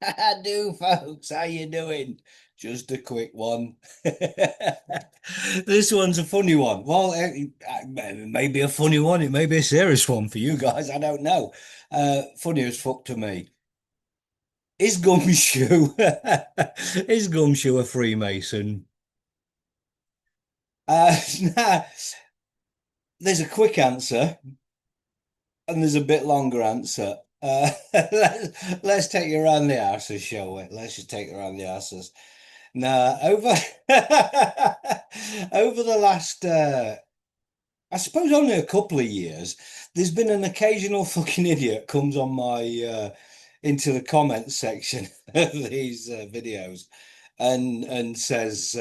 I do, folks. How you doing? Just a quick one. This one's a funny one. Well, it may be a funny one. It may be a serious one for you guys. I don't know. Funny as fuck to me. Is Gumshoe is Gumshoe a Freemason? Nah, there's a quick answer and there's a bit longer answer. Let's take you around the houses, shall we? Let's just take you around the houses. Now, over over the last, I suppose only a couple of years, there's been an occasional fucking idiot comes on my into the comments section of these videos and says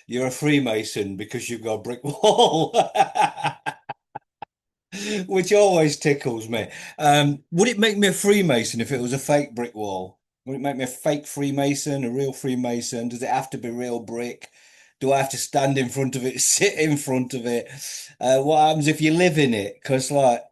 you're a Freemason because you've got a brick wall. Which always tickles me. Would it make me a Freemason if it was a fake brick wall? Would it make me a fake Freemason, a real Freemason? Does it have to be real brick? Do I have to stand in front of it, sit in front of it? What happens if you live in it? Because, like,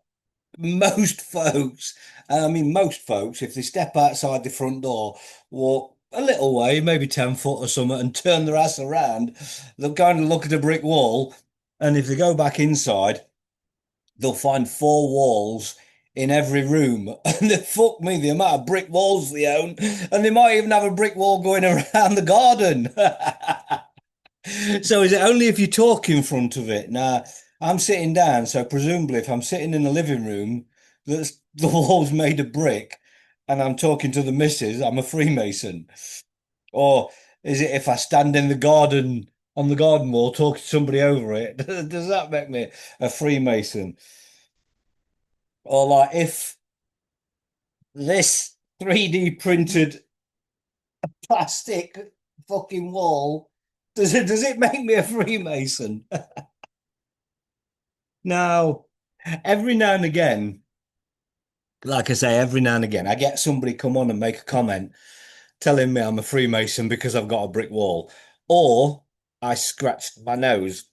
most folks, I mean, most folks, if they step outside the front door, walk a little way, maybe 10 foot or something, and turn their ass around, they'll kind of look at a brick wall. And if they go back inside, they'll find four walls in every room. And they fuck me, the amount of brick walls they own. And they might even have a brick wall going around the garden. So is it only if you talk in front of it? Now, I'm sitting down, so presumably if I'm sitting in the living room, that's the wall's made of brick, and I'm talking to the missus, I'm a Freemason. Or is it if I stand in the garden on the garden wall talking to somebody over it? Does that make me a Freemason? Or like if this 3D printed plastic fucking wall, does it make me a Freemason? Now, every now and again, like I say, every now and again, I get somebody come on and make a comment telling me I'm a Freemason because I've got a brick wall, or I scratched my nose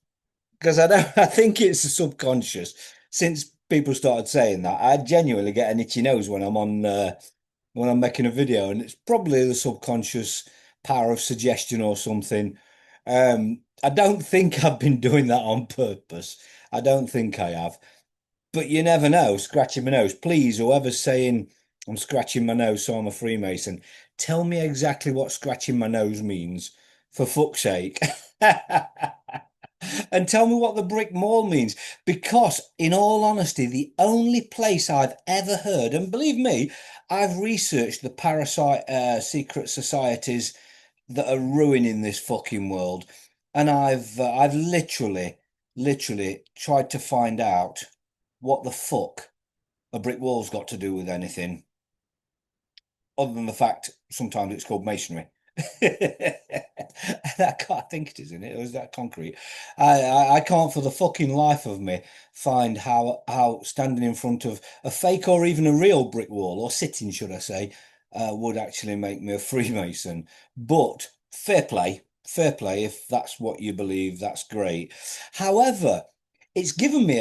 because I don't. I think it's a subconscious. Since people started saying that, I genuinely get an itchy nose when I'm making a video, and it's probably the subconscious power of suggestion or something. I don't think I've been doing that on purpose. I don't think I have, but you never know. Scratching my nose, please. Whoever's saying I'm scratching my nose, so I'm a Freemason, tell me exactly what scratching my nose means, for fuck's sake. And tell me what the brick wall means. Because, in all honesty, the only place I've ever heard, and believe me, I've researched the parasite secret societies that are ruining this fucking world, and I've literally tried to find out what the fuck a brick wall's got to do with anything, other than the fact sometimes it's called masonry. I think it is in it, or is that concrete? I can't for the fucking life of me find how standing in front of a fake or even a real brick wall, or sitting, should I say, would actually make me a Freemason. But fair play, if that's what you believe, that's great. However, it's given me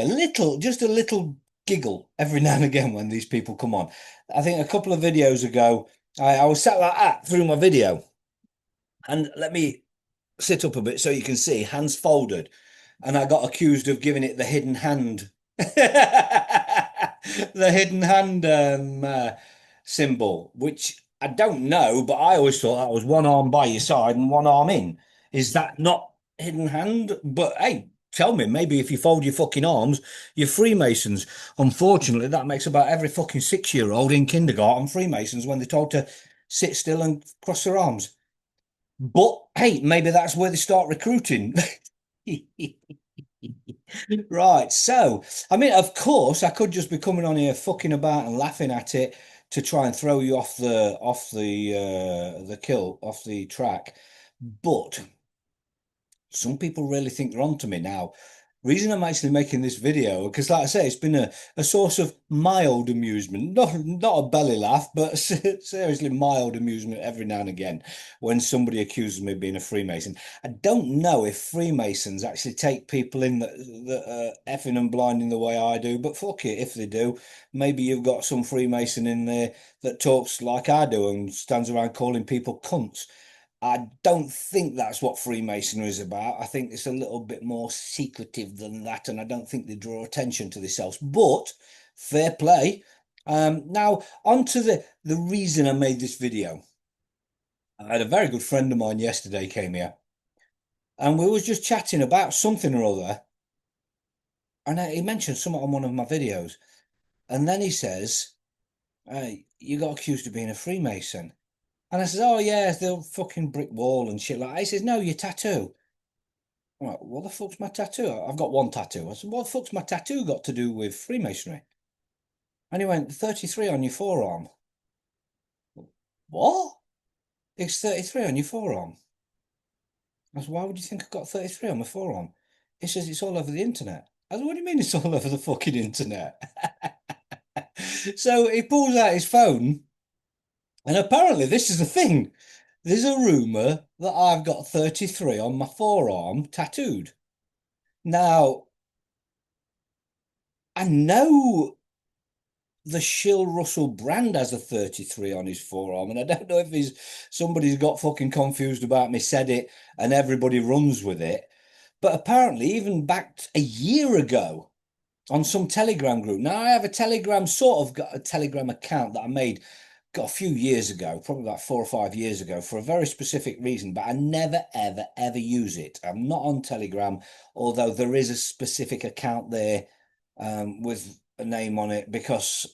just a little giggle every now and again when these people come on. I think a couple of videos ago, I was sat like that through my video. And let me sit up a bit so you can see, hands folded. And I got accused of giving it the hidden hand, the hidden hand symbol, which I don't know, but I always thought that was one arm by your side and one arm in. Is that not hidden hand? But hey, tell me, maybe if you fold your fucking arms, you're Freemasons. Unfortunately, that makes about every fucking 6-year-old in kindergarten Freemasons when they're told to sit still and cross their arms. But hey, maybe that's where they start recruiting. Right. So, I mean, of course, I could just be coming on here fucking about and laughing at it to try and throw you off the kill, off the track. But some people really think they're onto me now. Reason I'm actually making this video, because like I say, it's been a source of mild amusement. Not a belly laugh, but seriously mild amusement every now and again when somebody accuses me of being a Freemason. I don't know if Freemasons actually take people in that are effing and blinding the way I do, but fuck it, if they do, maybe you've got some Freemason in there that talks like I do and stands around calling people cunts. I don't think that's what Freemasonry is about. I think it's a little bit more secretive than that, and I don't think they draw attention to themselves. But fair play. Now on to the reason I made this video. I had a very good friend of mine yesterday came here, and we was just chatting about something or other, and he mentioned something on one of my videos, and then he says, "Hey, you got accused of being a Freemason." And I says, "Oh yeah, the fucking brick wall and shit like that." He says, "No, your tattoo." I'm like, what the fuck's my tattoo? I've got one tattoo. I said, what the fuck's my tattoo got to do with Freemasonry? And he went, 33 on your forearm. What? It's 33 on your forearm. I said, why would you think I've got 33 on my forearm? He says, it's all over the internet. I said, what do you mean it's all over the fucking internet? So he pulls out his phone, and apparently this is the thing. There's a rumour that I've got 33 on my forearm tattooed. Now, I know the Shill Russell brand has a 33 on his forearm, and I don't know if he's somebody's got fucking confused about me, said it, and everybody runs with it. But apparently, even back a year ago on some Telegram group. Now I have a Telegram, sort of got a Telegram account that I made got a few years ago, probably like 4 or 5 years ago, for a very specific reason, but I never, ever, ever use it. I'm not on Telegram, although there is a specific account there with a name on it because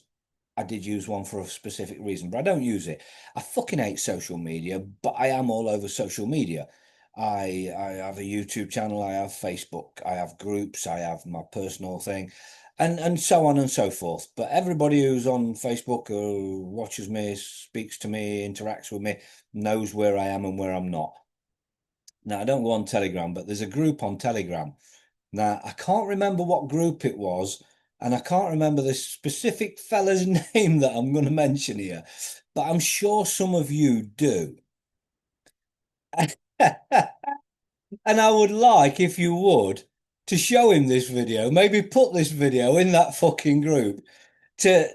I did use one for a specific reason, but I don't use it. I fucking hate social media, but I am all over social media. I have a YouTube channel, I have Facebook, I have groups, I have my personal thing, and so on and so forth. But everybody who's on Facebook or watches me, speaks to me, interacts with me, knows where I am and where I'm not. Now, I don't go on Telegram, but there's a group on Telegram. Now, I can't remember what group it was, and I can't remember the specific fella's name that I'm going to mention here, but I'm sure some of you do. And I would like, if you would, to show him this video, maybe put this video in that fucking group to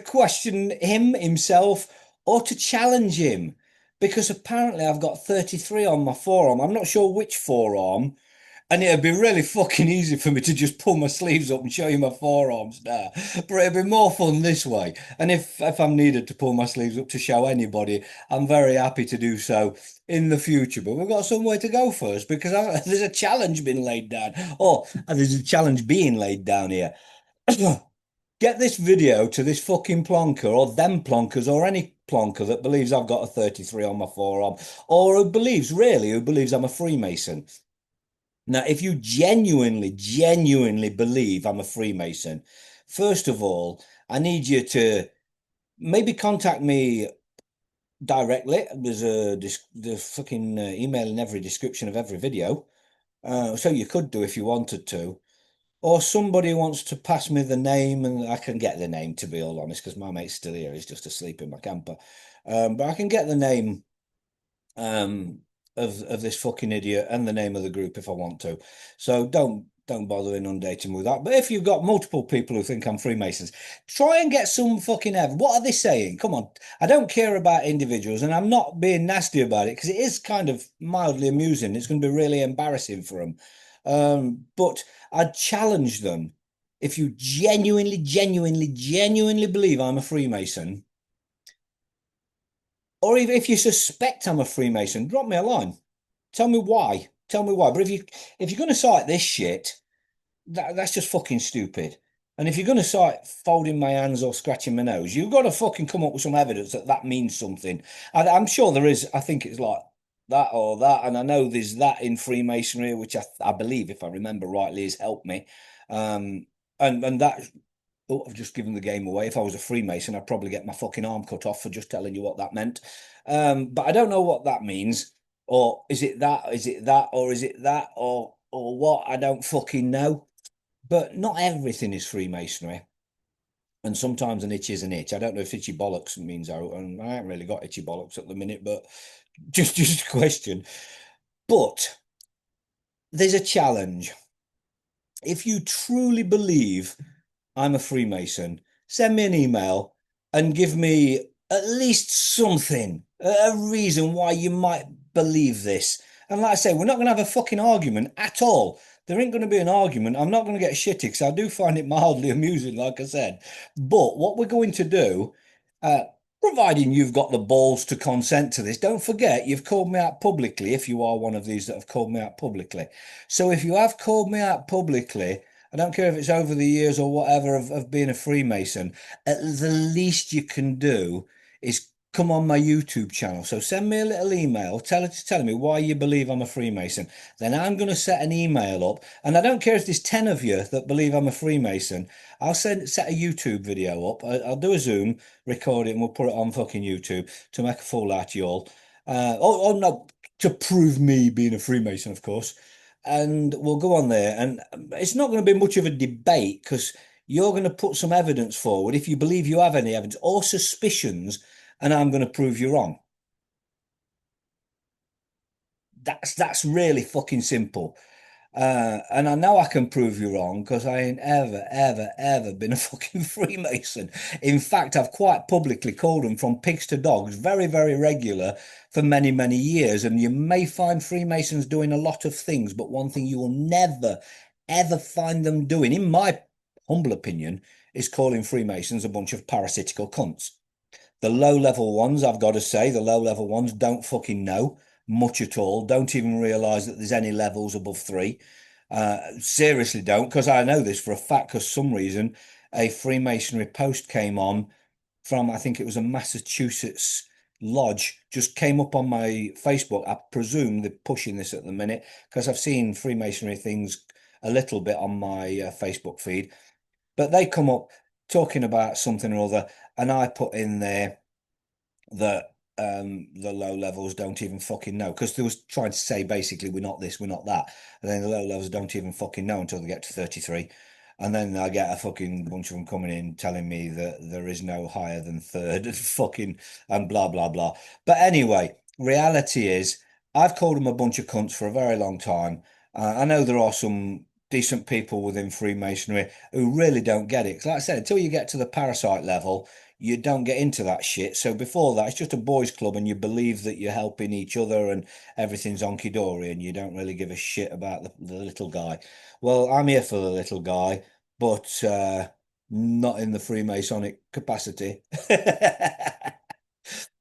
question him himself or to challenge him. Because apparently I've got 33 on my forearm. I'm not sure which forearm, and it'd be really fucking easy for me to just pull my sleeves up and show you my forearms now. But it'd be more fun this way. And if I'm needed to pull my sleeves up to show anybody, I'm very happy to do so in the future. But we've got somewhere to go first because there's a challenge being laid down. Oh, and there's a challenge being laid down here. Get this video to this fucking plonker or them plonkers or any plonker that believes I've got a 33 on my forearm or who believes I'm a Freemason. Now, if you genuinely believe I'm a Freemason, first of all, I need you to maybe contact me directly. There's the fucking email in every description of every video. So you could do if you wanted to. Or somebody wants to pass me the name, and I can get the name to be all honest, because my mate's still here. He's just asleep in my camper. But I can get the name um of this fucking idiot and the name of the group if I want to. So don't bother inundating me with that. But if you've got multiple people who think I'm Freemasons, try and get some fucking evidence. What are they saying? Come on. I don't care about individuals, and I'm not being nasty about it because it is kind of mildly amusing. It's going to be really embarrassing for them. But I'd challenge them. If you genuinely believe I'm a Freemason, or even if you suspect I'm a Freemason, drop me a line. Tell me why. Tell me why. But if you're going to cite this shit, that's just fucking stupid. And if you're going to start folding my hands or scratching my nose, you've got to fucking come up with some evidence that that means something. I'm sure there is. I think it's like that or that. And I know there's that in Freemasonry, which I believe, if I remember rightly, has helped me. And that, oh, I've just given the game away. If I was a Freemason, I'd probably get my fucking arm cut off for just telling you what that meant. But I don't know what that means. Or is it that? Is it that? Or is it that? or what, I don't fucking know. But not everything is Freemasonry. And sometimes an itch is an itch. I don't know if itchy bollocks means out, and I haven't really got itchy bollocks at the minute, but just a question. But there's a challenge. If you truly believe I'm a Freemason, send me an email and give me at least something, a reason why you might believe this. And like I say, we're not going to have a fucking argument at all. There ain't going to be an argument. I'm not going to get shitty because I do find it mildly amusing, like I said. But what we're going to do, uh, providing you've got the balls to consent to this, don't forget you've called me out publicly if you are one of these that have called me out publicly. So if you have called me out publicly, I don't care if it's over the years or whatever of being a Freemason. At the least you can do is come on my YouTube channel. So send me a little email, telling me why you believe I'm a Freemason. Then I'm going to set an email up, and I don't care if there's 10 of you that believe I'm a Freemason. I'll set a YouTube video up. I'll do a Zoom, record it, and we'll put it on fucking YouTube to make a fool out of you all. Oh no, to prove me being a Freemason, of course, and we'll go on there. And it's not going to be much of a debate because you're going to put some evidence forward if you believe you have any evidence or suspicions, and I'm going to prove you wrong. That's really fucking simple. And I know I can prove you wrong because I ain't ever been a fucking Freemason. In fact, I've quite publicly called them from pigs to dogs, very regular for many years. And you may find Freemasons doing a lot of things, but one thing you will never, ever find them doing, in my humble opinion, is calling Freemasons a bunch of parasitical cunts. The low level ones, I've got to say, the low level ones don't fucking know much at all, don't even realize that there's any levels above three. Seriously don't, because I know this for a fact, because some reason a Freemasonry post came on from, I think it was a Massachusetts lodge, just came up on my Facebook. I presume they're pushing this at the minute, because I've seen Freemasonry things a little bit on my Facebook feed, but they come up talking about something or other, and I put in there that the low levels don't even fucking know because they was trying to say basically we're not this, we're not that, and then the low levels don't even fucking know until they get to 33, and then I get a fucking bunch of them coming in telling me that there is no higher than third and fucking and blah blah blah. But anyway, reality is I've called them a bunch of cunts for a very long time. I know there are some decent people within Freemasonry who really don't get it. 'Cause like I said, until you get to the parasite level, you don't get into that shit. So before that, it's just a boys' club, and you believe that you're helping each other and everything's honky dory, and you don't really give a shit about the little guy. Well, I'm here for the little guy, but not in the Freemasonic capacity.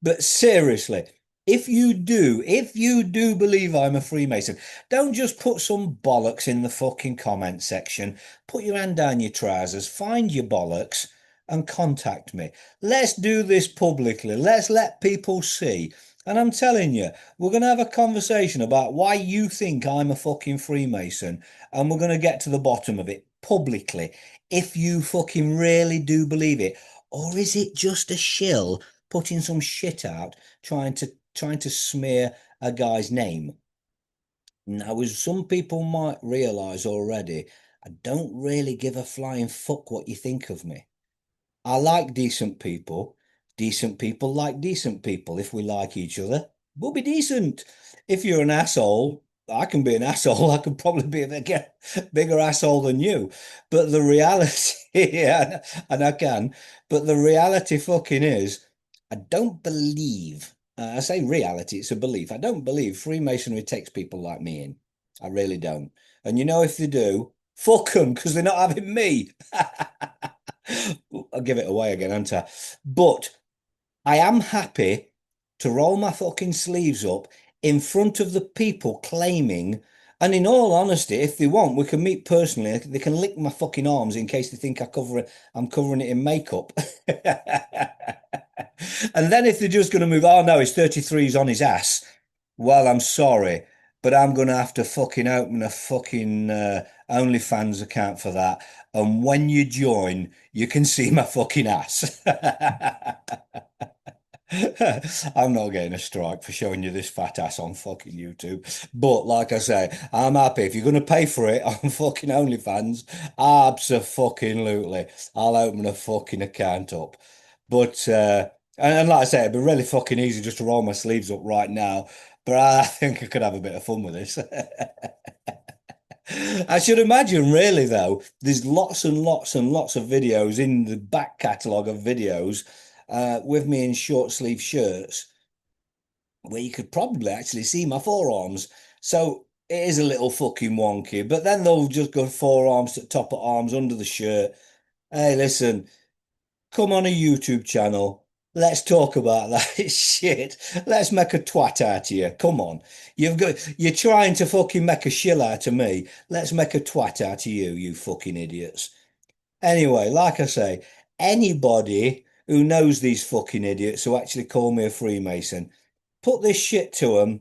But seriously, if you do believe I'm a Freemason, don't just put some bollocks in the fucking comment section. Put your hand down your trousers, find your bollocks, and contact me. Let's do this publicly. Let's let people see. And I'm telling you, we're going to have a conversation about why you think I'm a fucking Freemason, and we're going to get to the bottom of it publicly. If you fucking really do believe it, or is it just a shill putting some shit out, trying to smear a guy's name? Now, as some people might realise already, I don't really give a flying fuck what you think of me. I like decent people. Decent people like decent people. If we like each other, we'll be decent. If you're an asshole, I can be an asshole. I could probably be a bigger asshole than you. But the reality, yeah, and I can. But the reality fucking is, I don't believe. I say reality, it's a belief. I don't believe Freemasonry takes people like me in. I really don't. And you know, if they do, fuck them because they're not having me. I'll give it away again, aren't I? But I am happy to roll my fucking sleeves up in front of the people claiming, and in all honesty, if they want, we can meet personally. They can lick my fucking arms in case they think I'm covering it in makeup. And then if they're just going to move, oh no, he's 33, he's on his ass. Well, I'm sorry, but I'm going to have to fucking open a fucking OnlyFans account for that. And when you join, you can see my fucking ass. I'm not getting a strike for showing you this fat ass on fucking YouTube. But like I say, I'm happy. If you're going to pay for it on fucking OnlyFans, abso-fucking-lutely, I'll open a fucking account up. But, and like I say, it'd be really fucking easy just to roll my sleeves up right now. But I think I could have a bit of fun with this. I should imagine, really, though, there's lots and lots and lots of videos in the back catalogue of videos with me in short sleeve shirts where you could probably actually see my forearms. So it is a little fucking wonky, but then they'll just go forearms to top of arms under the shirt. Hey, listen, come on a YouTube channel. Let's talk about that shit. Let's make a twat out of you. Come on. You're trying to fucking make a shill out of me. Let's make a twat out of you, you fucking idiots. Anyway, like I say, anybody who knows these fucking idiots who actually call me a Freemason, put this shit to them.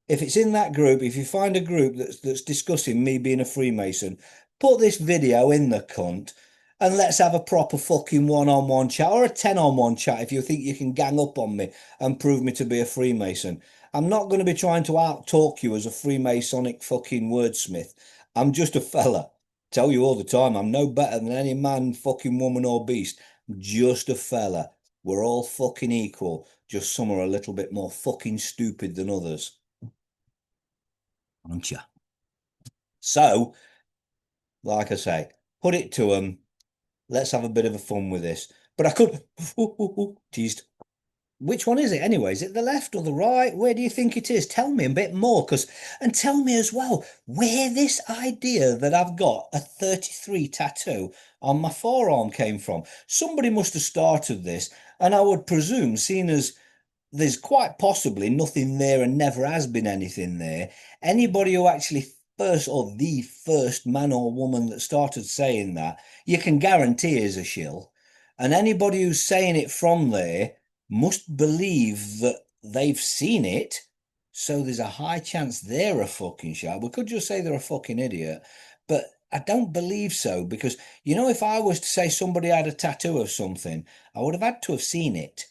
If it's in that group, if you find a group that's discussing me being a Freemason, put this video in the cunt and let's have a proper fucking one-on-one chat or a 10-on-one chat if you think you can gang up on me and prove me to be a Freemason. I'm not going to be trying to out-talk you as a Freemasonic fucking wordsmith. I'm just a fella. Tell you all the time, I'm no better than any man, fucking woman or beast. I'm just a fella. We're all fucking equal. Just some are a little bit more fucking stupid than others. Aren't you? So, like I say, put it to them. Let's have a bit of a fun with this. But I could teased. Which one is it anyway? Is it the left or the right? Where do you think it is? Tell me a bit more, and tell me as well where this idea that I've got a 33 tattoo on my forearm came from. Somebody must have started this, and I would presume, seeing as there's quite possibly nothing there and never has been anything there. Anybody who actually first or the first man or woman that started saying that, you can guarantee is a shill. And anybody who's saying it from there must believe that they've seen it. So there's a high chance they're a fucking shell. We could just say they're a fucking idiot, but I don't believe so because, if I was to say somebody had a tattoo of something, I would have had to have seen it.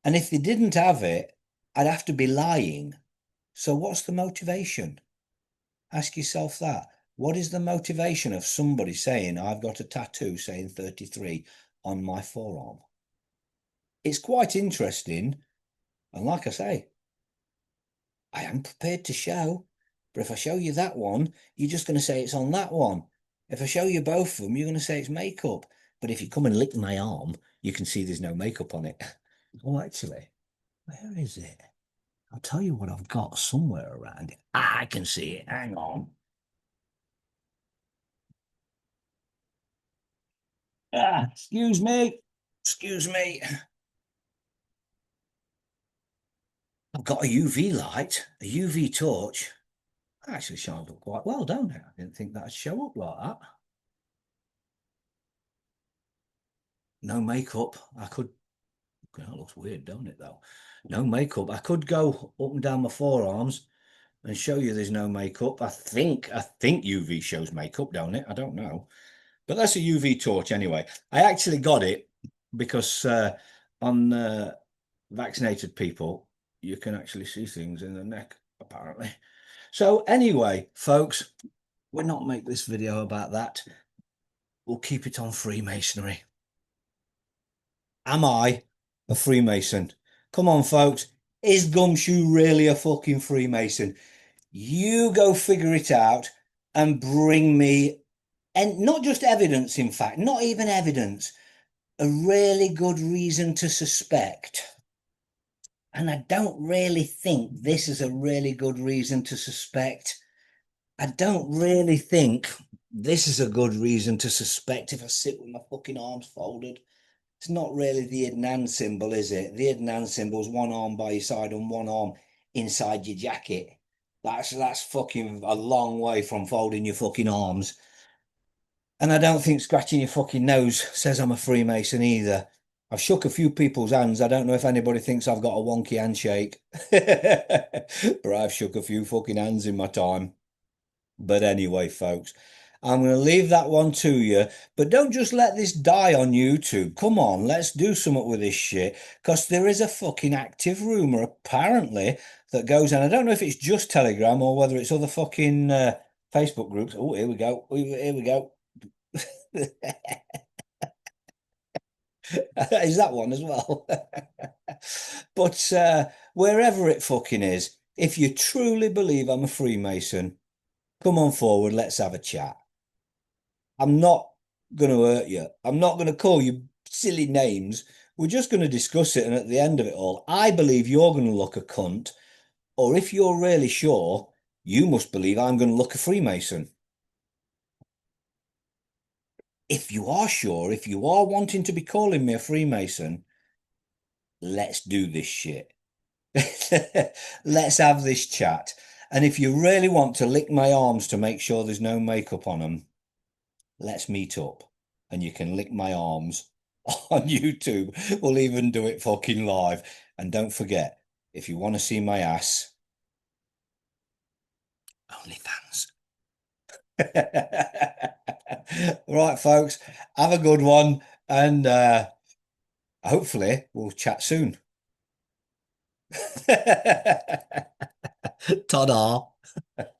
And if they didn't have it, I'd have to be lying. So what's the motivation? Ask yourself that. What is the motivation of somebody saying, I've got a tattoo saying 33 on my forearm? It's quite interesting. And like I say, I am prepared to show. But if I show you that one, you're just going to say it's on that one. If I show you both of them, you're going to say it's makeup. But if you come and lick my arm, you can see there's no makeup on it. Oh, actually, where is it? I'll tell you what I've got somewhere around it. I can see it. Hang on. Excuse me. Excuse me. I've got a UV light, a UV torch. Actually shines up quite well, don't it? I didn't think that'd show up like that. No makeup. I could. That looks weird, don't it, though? No makeup. I could go up and down my forearms and show you there's no makeup. I think UV shows makeup, don't it? I don't know. But that's a UV torch anyway. I actually got it because on vaccinated people, you can actually see things in the neck, apparently. So anyway, folks, we'll not make this video about that. We'll keep it on Freemasonry. Am I a Freemason? Come on, folks. Is Gumshoe really a fucking Freemason? You go figure it out and bring me, and not just evidence, in fact, not even evidence, a really good reason to suspect. And I don't really think this is a really good reason to suspect. I don't really think this is a good reason to suspect if I sit with my fucking arms folded. It's not really the hidden hand symbol, is it? The hidden hand symbol is one arm by your side and one arm inside your jacket. That's fucking a long way from folding your fucking arms. And I don't think scratching your fucking nose says I'm a Freemason either. I've shook a few people's hands. I don't know if anybody thinks I've got a wonky handshake. But I've shook a few fucking hands in my time. But anyway, folks, I'm going to leave that one to you. But don't just let this die on YouTube. Come on, let's do something with this shit. Because there is a fucking active rumor, apparently, that goes on. I don't know if it's just Telegram or whether it's other fucking Facebook groups. Oh, here we go. Here we go. Is that one as well? But wherever it fucking is, if you truly believe I'm a Freemason, come on forward, let's have a chat. I'm not going to hurt you. I'm not going to call you silly names. We're just going to discuss it. And at the end of it all, I believe you're going to look a cunt. Or if you're really sure, you must believe I'm going to look a Freemason. If you are sure, if you are wanting to be calling me a Freemason, let's do this shit. Let's have this chat. And if you really want to lick my arms to make sure there's no makeup on them, let's meet up and you can lick my arms on YouTube. We'll even do it fucking live. And don't forget, if you want to see my ass, OnlyFans. Right, folks, have a good one and hopefully we'll chat soon. Ta-da.